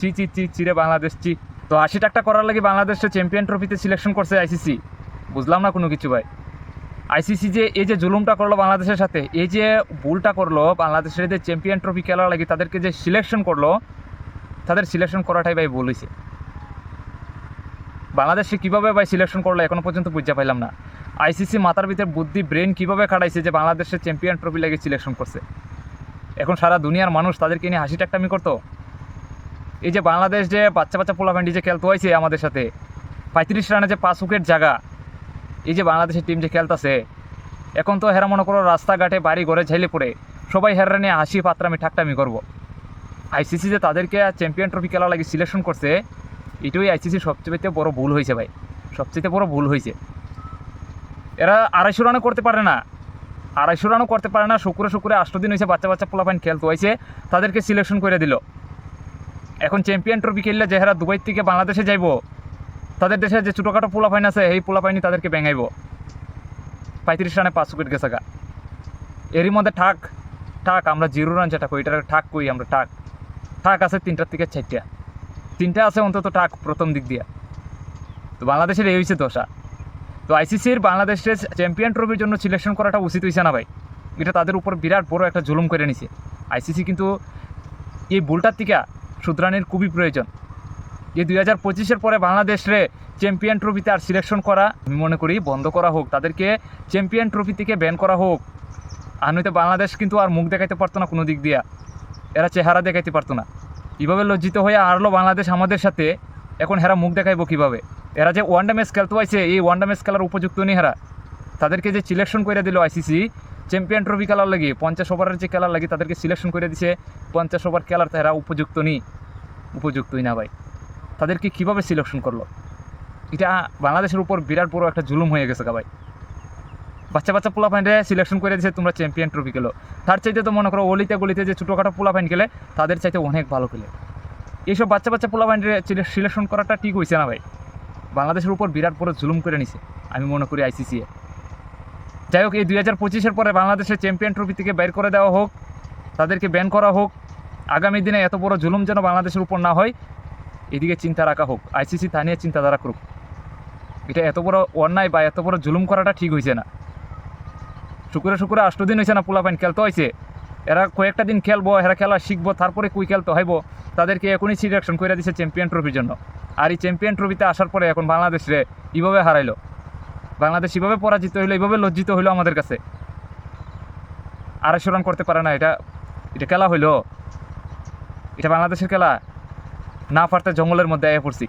চি চি চি চিরে বাংলাদেশ চি। তো ৮০ করার লাগে বাংলাদেশের চ্যাম্পিয়ন ট্রফিতে সিলেকশন করছে আইসিসি। বুঝলাম না কোনো কিছু ভাই। আইসিসি যে এই যে জুলুমটা করলো বাংলাদেশের সাথে, এই যে ভুলটা করলো বাংলাদেশের যে চ্যাম্পিয়ন ট্রফি খেলার লাগে তাদেরকে যে সিলেকশন করলো, তাদের সিলেকশন করাটাই ভাই ভুল হয়েছে। বাংলাদেশে কীভাবে ভাই সিলেকশন করলো এখনও পর্যন্ত বুঝতে পাইলাম না। আইসিসি মাথার ভিতরে বুদ্ধি ব্রেন কীভাবে খাটাইছে যে বাংলাদেশের চ্যাম্পিয়ন ট্রফি লাগে সিলেকশন করছে। এখন সারা দুনিয়ার মানুষ তাদেরকে নিয়ে হাসি ঠাট্টামি করতো। এই যে বাংলাদেশ যে বাচ্চা বাচ্চা পোলাপান্ডি যে খেলতে হয়েছে আমাদের সাথে ৩৫ রানে যে ৫ উইকেট জায়গা, এই যে বাংলাদেশের টিম যে খেলতেছে এখন, তো হেরা মনে করো রাস্তাঘাটে বাড়ি ঘরে ঝাইলে পড়ে সবাই হেরা নিয়ে হাসি পাত্রামি ঠাট্টামি করবো। আইসিসি যে তাদেরকে চ্যাম্পিয়ন ট্রফি খেলা লাগে সিলেকশন করছে, এটাই আইসিসির সবচেয়ে বড় ভুল হয়েছে ভাই, সবচেয়ে বড় ভুল হয়েছে। এরা ২৫০ রানও করতে পারে না, ২৫০ রানও করতে পারে না। শুক্রে ৮ দিন হয়েছে বাচ্চা বাচ্চা পোলাপাইন খেলতে হয়েছে, তাদেরকে সিলেকশন করে দিল। এখন চ্যাম্পিয়ন ট্রফি খেললে যে হেরা দুবাই থেকে বাংলাদেশে যাইব, তাদের দেশে যে ছোটোখাটো পোলাপাইন আছে এই পোলাপাইনি তাদেরকে ব্যাঙাইব। ৩৫ রানে ৫ উইকেট গেছে গা। এরই মধ্যে ঠাক আমরা 0 রান যেটা কই, এটা ঠাক কই আমরা, ঠাক আছে ৩টার থেকে 4টা আছে অন্তত ঠাক প্রথম দিক দিয়া। তো বাংলাদেশের এই হয়েছে দশা। তো আইসিসির বাংলাদেশের চ্যাম্পিয়ন ট্রফির জন্য সিলেকশন করাটা উচিত হয়েছে না ভাই। এটা তাদের উপর বিরাট বড় একটা জুলুম করে নিছে আইসিসি। কিন্তু এই ভুলটার থেকে শুধরানির খুবই প্রয়োজন। এই 2025-এর পরে বাংলাদেশে চ্যাম্পিয়ন ট্রফিতে আর সিলেকশন করা আমি মনে করি বন্ধ করা হোক, তাদেরকে চ্যাম্পিয়ন ট্রফি থেকে ব্যান করা হোক। আর নয়তো বাংলাদেশ কিন্তু আর মুখ দেখাইতে পারতো না কোনো দিক দিয়া, এরা চেহারা দেখাইতে পারতো না। কীভাবে লজ্জিত হয়ে হারলো বাংলাদেশ আমাদের সাথে, এখন হেরা মুখ দেখাইবো কীভাবে? এরা যে ওয়ানডে ম্যাচ খেলতে পাইছে, এই ওয়ানডে ম্যাচ খেলার উপযুক্ত নেই হেরা। তাদেরকে যে সিলেকশন করে দিল আইসিসি চ্যাম্পিয়ন ট্রফি খেলার লাগে, 50 ওভারের যে খেলার লাগে তাদেরকে সিলেকশন করে দিছে 50 ওভার খেলার, এরা উপযুক্তই না ভাই। তাদেরকে কীভাবে সিলেকশন করলো? এটা বাংলাদেশের উপর বিরাট বড় একটা জুলুম হয়ে গেছে ভাই। বাচ্চা বাচ্চা পোলাপাইনরে সিলেকশন করে দিয়েছে তোমরা চ্যাম্পিয়ন ট্রফি খেলো, তার চাইতে তো মনে করো অলিতে গলিতে যে ছোটোখাটো পোলাপাইন খেলে তাদের চাইতে অনেক ভালো খেলে। এইসব বাচ্চা বাচ্চা পোলাপাইনরে সিলেকশন করাটা ঠিক হয়েছে না ভাই। বাংলাদেশের উপর বিরাট বড় জুলুম করে নিছে আমি মনে করি আইসিসি। যাই হোক, এই 2025-এর পরে বাংলাদেশের চ্যাম্পিয়ন ট্রফি থেকে বের করে দেওয়া হোক, তাদেরকে ব্যান করা হোক। আগামী দিনে এত বড় জুলুম যেন বাংলাদেশের উপর না হয়, এদিকে চিন্তা রাখা হোক। আইসিসি তা নিয়ে চিন্তাধারা করুক। এটা এত বড় অন্যায় বা এত বড় জুলুম করাটা ঠিক হয়েছে না। শুক্রে 8 দিন হয়েছে না পোলাপাইন খেলতে হয়েছে, এরা কয়েকটা দিন খেলবো, এরা খেলা শিখবো, তারপরে কুই খেলতে হইব। তাদেরকে এখনই সিলেকশন করে দিচ্ছে চ্যাম্পিয়ন ট্রফির জন্য। আর এই চ্যাম্পিয়ন ট্রফিতে আসার পরে এখন বাংলাদেশে এইভাবে হারাইলো, বাংলাদেশ এইভাবে পরাজিত হইলো, এইভাবে লজ্জিত হইলো আমাদের কাছে। ২৫০ রান করতে পারে না, এটা খেলা হইলো? এটা বাংলাদেশের খেলা? না পারতে জঙ্গলের মধ্যে আয়া পড়ছি।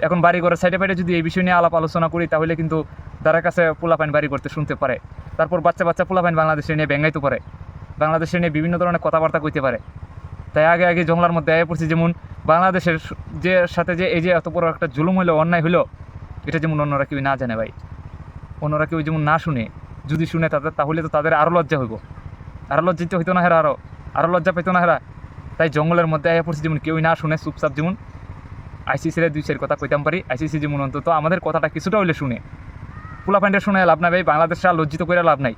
এখন বাড়ি ঘরের সাইডে বাইরে যদি এই বিষয় নিয়ে আলাপ আলোচনা করি, তাহলে কিন্তু তার কাছে পোলাপাইন বাড়ি করতে শুনতে পারে। তারপর বাচ্চা বাচ্চা পোলাপাইন বাংলাদেশে নিয়ে ব্যাঙ্গাইতে পারে, বাংলাদেশে নিয়ে বিভিন্ন ধরনের কথাবার্তা কইতে পারে। তাই আগে জঙ্গলার মধ্যে আয়া পড়ছি। যেমন বাংলাদেশের যে সাথে যে এই যে এত বড় একটা জুলুম হইলো, অন্যায় হইলো, এটা যেমন অন্যরা কেউ না জানে ভাই, অন্যরা কেউ যেমন না শুনে, যদি শুনে তাহলে তো তাদের আরও লজ্জা হইব, আরও লজ্জিত হইতো না হেরা, আরও লজ্জা পেতো না হেরা। তাই জঙ্গলের মধ্যে আয়া পড়ছি, যেমন কেউই না শুনে চুপচাপ, যেমন আইসিসির 2-4 কথা কইতাম পারি। আইসিসি যেমন অন্তত আমাদের কথাটা কিছুটা হইলে শুনে। পোলাপাইনটা শুনে লাভ নাই ভাই, বাংলাদেশটা লজ্জিত করে লাভ নাই।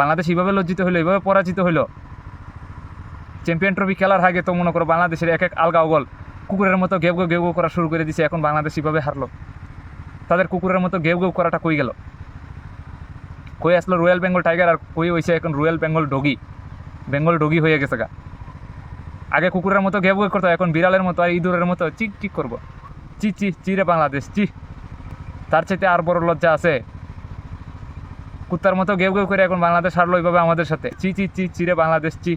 বাংলাদেশ এইভাবে লজ্জিত হইলো, এইভাবে পরাজিত হইলো। চ্যাম্পিয়ন ট্রফি খেলার আগে তো মনে করো বাংলাদেশের এক আলগা ওগল কুকুরের মতো গেউ গেউ করা শুরু করে দিছে। এখন বাংলাদেশ এইভাবে হারলো, তাদের কুকুরের মতো গেউ করাটা কই গেল? কই আসলো রয়্যাল বেঙ্গল টাইগার, আর কই হয়েছে এখন রয়্যাল বেঙ্গল ডগি হয়ে গেছে গা। আগে কুকুরের মতো গেউ করতো, এখন বিড়ালের মতো আর ইঁদুরের মতো চিক করবো। চিরে বাংলাদেশ চি। তার চাইতে আর বড় লজ্জা আছে? কুত্তার মতো গেউ করে এখন বাংলাদেশ হারলো এইভাবে আমাদের সাথে। চিরে বাংলাদেশ চি।